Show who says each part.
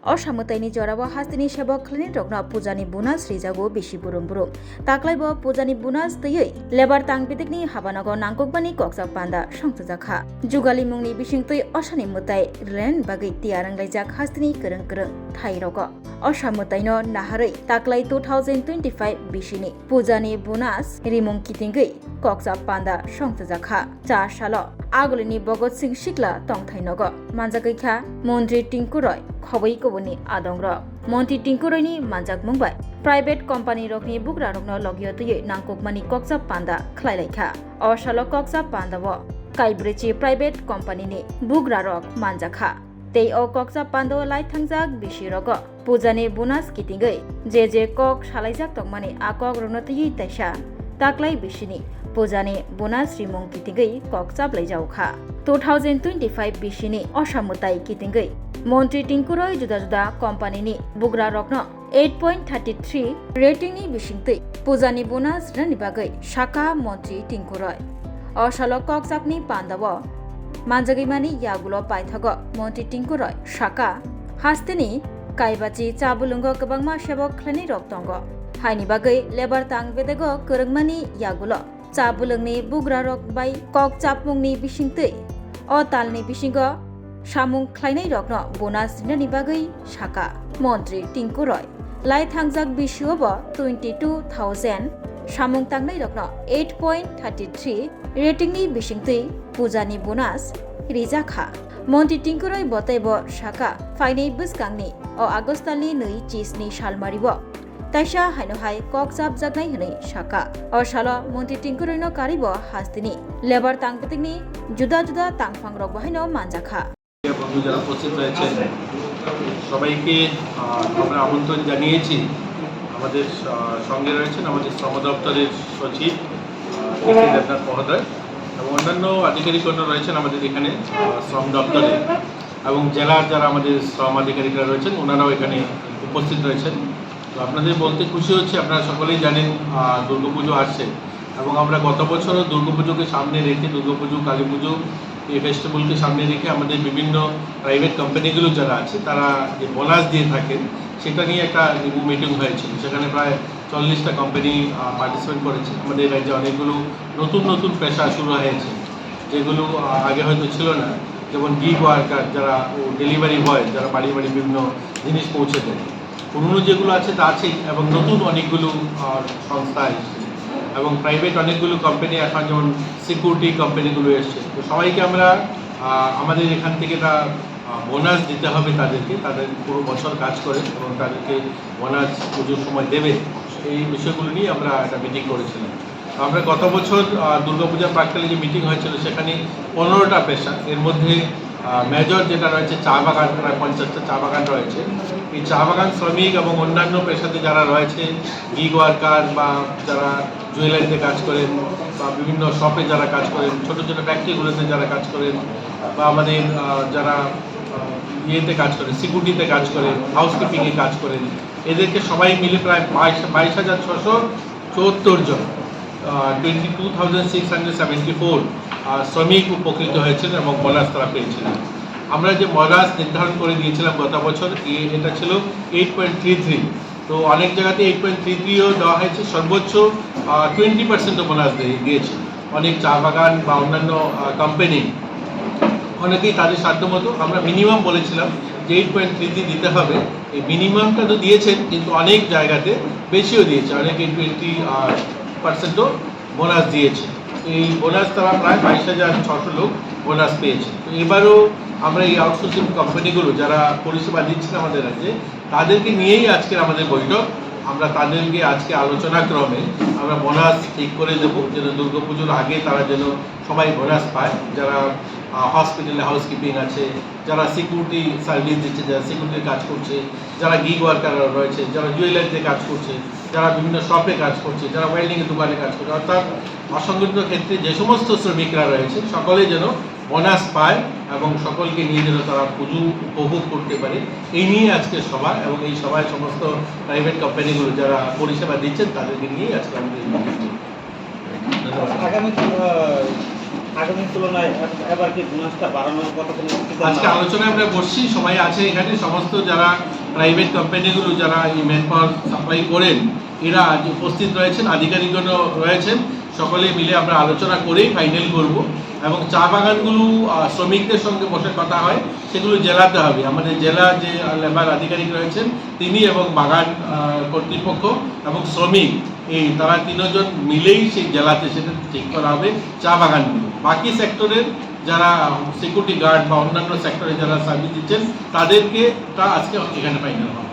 Speaker 1: असामतायनि जराबो हास्तिनि सेबक खलनि रगना पूजानि बुनास रिजागो बेसि बुरुम बुरुम ताक्लाइबो पूजानि बुनास तयै लेबार तांबिदिकनि हाबानागो नांगकबानि कक्सा पान्दा संतजाखा जुगालि मुंनि बिसिंतै असानि मुताय रेन बागै तियारंलाइजाक हास्तिनि करं करं थाइरग असामतायनो नाहारै ताक्लाइ 2025 बिसिनि पूजानि बुनास रिमुं कितिंगै कक्सा पान्दा संतजाखा चा सालो आगोलनि भगत सिंह सिकला तंथाइनग मानजागैखा मन्त्री टिंकु रय खबै कबुनि आदंग्र मन्त्री टिंकु रयनि मानजाक मुंबाय प्राइवेट कम्पानी रकनि बुग्रा रकनो लगियतयै नांगकमानि कक्सा पान्दा खलाइलाइखा असालो कक्सा पान्दाव काइब्रेची प्राइवेट कम्पानीनि बुग्रा रक मानजाखा तै अ कक्सा पान्दाव लाइ थांजाक बिसिरग पूजानि बुनास कितिंगै जे कक सालाइजाक तंमानि आकक रनतयै तैसा ताक्लाइ बिसिनि पूजानि बुनास रिमुं कितिंगै कक चाप्लाइजाउखा 2025 बिसिनि असामुताय कितिंगै मन्त्री टिंकु रय जुदा जुदा कम्पानीनि बुग्रा रकनो 8.33 रेटिंनि बिसिंतै पूजानि बोनास रनि बागै साका मन्त्री टिंकु रय असालो कक्साकनि पान्दाव मानजागैमानि यागुलो पाइथाग मन्त्री टिंकु रय साका हास्तेनि काइबाची चाबुलुंग गोबांमा सेबक खलनि रक्तंग हाइनि बागै लेबार तां बेदेग करंमानि यागुलो चाबुलुंगनि बुग्रा रक बाय कक चापमुंनि बिसिंतै अ तालनि बिसिंग सामुं ख्लाइनाय रकनो बोनास रिननि बागै साका मन्त्री टिंकु रय लाइ थांजाक बिसियोब 22,000 सामुं तांनाय रकनो 8.33 रेटिंनि बिसिंतै पूजानि बोनास रिजाखा मन्त्री टिंकु रय बताइब साका फाइनै बसगांनि अ आगस्टनि 2 सालमारिब ताइसा हाइनहाय कक चाप जागनाय हनै साका अ सालो मन्त्री टिंकु रयनो कारिब हास्तिनि लेबार तांगतिनि जुदा जुदा तांफां रक बाहायनो मानजाखा
Speaker 2: বন্ধু যারা উপস্থিত রয়েছেন সবাইকে আমরা আমন্ত্রণ জানিয়েছি। আমাদের সঙ্গে রয়েছেন আমাদের শ্রম দপ্তরের সচিব দেবনাথ মহোদয় এবং অন্যান্য আধিকারিকগণ রয়েছেন আমাদের এখানে শ্রম দপ্তরে এবং জেলার যারা আমাদের শ্রম আধিকারিকরা রয়েছেন ওনারাও এখানে উপস্থিত রয়েছেন। তো আপনাদের বলতে খুশি হচ্ছে, আপনারা সকলেই জানেন দুর্গাপুজো আসছে এবং আমরা গত বছরও দুর্গাপুজোকে সামনে রেখে দুর্গাপুজো কালী পুজো এই ফেস্টিভ্যালকে সামনে রেখে আমাদের বিভিন্ন প্রাইভেট কোম্পানিগুলো যারা আছে তারা যে বোনাস দিয়ে থাকেন সেটা নিয়ে একটা রিভিউ মিটিং হয়েছিল। সেখানে প্রায় 40টা কোম্পানি পার্টিসিপেট করেছে। আমাদের রাজ্যে অনেকগুলো নতুন নতুন পেশা শুরু হয়েছে যেগুলো আগে হয়তো ছিল না, যেমন গিগ ওয়ার্কার যারা ডেলিভারি বয় যারা বাড়ি বাড়ি বিভিন্ন জিনিস পৌঁছে দেয়। পুরনো যেগুলো আছে তা আছেই এবং নতুন অনেকগুলো সংস্থা এসেছে এবং প্রাইভেট অনেকগুলো কোম্পানি এখন যেমন সিকিউরিটি কোম্পানিগুলো এসছে। তো সবাইকে আমরা আমাদের এখান থেকে বোনাস দিতে হবে তাদেরকে, তাদের পুরো বছর কাজ করে এবং তাদেরকে বোনাস পুজোর সময় দেবে, এই বিষয়গুলো নিয়ে আমরা একটা মিটিং করেছিলাম। আমরা গত বছর দুর্গাপূজার প্রাককালে যে মিটিং হয়েছিল সেখানে 15টা পেশা, এর মধ্যে মেজর যেটা রয়েছে চা বাগান, প্রায় 50টা চা বাগান রয়েছে। এই চা বাগান শ্রমিক এবং অন্যান্য পেশাতে যারা রয়েছে, গিগ ওয়ার্কার বা যারা জুয়েলারিতে কাজ করেন বা বিভিন্ন শপে যারা কাজ করেন, ছোটো ছোটো ফ্যাক্টরিগুলোতে যারা কাজ করেন বা আমাদের যারা ইয়েতে কাজ করেন, সিকিউরিটিতে কাজ করেন, হাউসকিপিংয়ে কাজ করেন, এদেরকে সবাই মিলে প্রায় 22,674 জন 22,674 শ্রমিক উপকৃত হয়েছেন এবং বোনাস তারা পেয়েছিলেন। আমরা যে বোনাস নির্ধারণ করে দিয়েছিলাম গত বছর এটা ছিল 8.33। তো অনেক জায়গাতে 8.33ও দেওয়া হয়েছে, সর্বোচ্চ 20% বোনাস দিয়েছে। অনেক চা বাগান বা অন্যান্য কোম্পানি অনেকেই তাদের সাধ্যমতো, আমরা মিনিমাম বলেছিলাম যে 8.33 দিতে হবে। এই মিনিমামটা তো দিয়েছেন, কিন্তু অনেক জায়গাতে বেশিও দিয়েছে, অনেকে 20% বোনাস দিয়েছে। এই বোনাস তারা প্রায় 22,600 লোক বোনাস পেয়েছে। তো এবারও আমরা এই আউটসোর্সিং কোম্পানিগুলো যারা পরিষেবা দিচ্ছেন আমাদের রাজ্যে তাদেরকে নিয়েই আজকের আমাদের বৈঠক। আমরা তাদেরকে আজকে আলোচনা ক্রমে আমরা বোনাস ঠিক করে দেবো যেন দুর্গাপুজোর আগে তারা যেন সবাই বোনাস পায়। যারা হসপিটালে হাউসকিপিং আছে, যারা সিকিউরিটি সার্ভিস দিচ্ছে, যারা সিকিউরিটির কাজ করছে, যারা গিগ ওয়ার্কাররা রয়েছে, যারা জুয়েলারিতে কাজ করছে, যারা বিভিন্ন শপে কাজ করছে, যারা ওয়েল্ডিংয়ের দোকানে কাজ করছে, অর্থাৎ অসংগঠিত ক্ষেত্রে যে সমস্ত শ্রমিকরা রয়েছে সকলে যেন বোনাস পায় এবং সকলকে নিয়ে যেন তারা পুজো উপভোগ করতে পারে, এই নিয়ে আজকে সভা। এবং এই সভায় সমস্ত প্রাইভেট কোম্পানিগুলো যারা পরিষেবা দিচ্ছেন তাদেরকে নিয়ে আজকে আমাদের
Speaker 3: আগামী আগামীর তুলনায় এবার কি বোনাসটা বাড়ানোর কথা কোনো
Speaker 2: আজকে আলোচনায় আমরা বসছি, সবাই আছে এখানে, সমস্ত যারা প্রাইভেট কোম্পানিগুলো যারা এই ম্যান পাওয়ার সাপ্লাই করেন এরা আজ উপস্থিত রয়েছেন, আধিকারিকগণও রয়েছেন, সকলে মিলে আমরা আলোচনা করেই ফাইনাল করব। এবং চা বাগানগুলো শ্রমিকদের সঙ্গে বসে কথা হয়, সেগুলো জেলাতে হবে। আমাদের জেলা যে লেবার আধিকারিক রয়েছেন তিনি এবং বাগান কর্তৃপক্ষ এবং শ্রমিক এই তারা তিনজন মিলেই সেই জেলাতে সেটা ঠিক করা হবে চা বাগানগুলো। বাকি সেক্টরের যারা সিকিউরিটি গার্ড বা অন্যান্য সেক্টরে যারা সার্ভিস দিচ্ছেন তাদেরকে তা আজকে এখানে ফাইনাল হবে।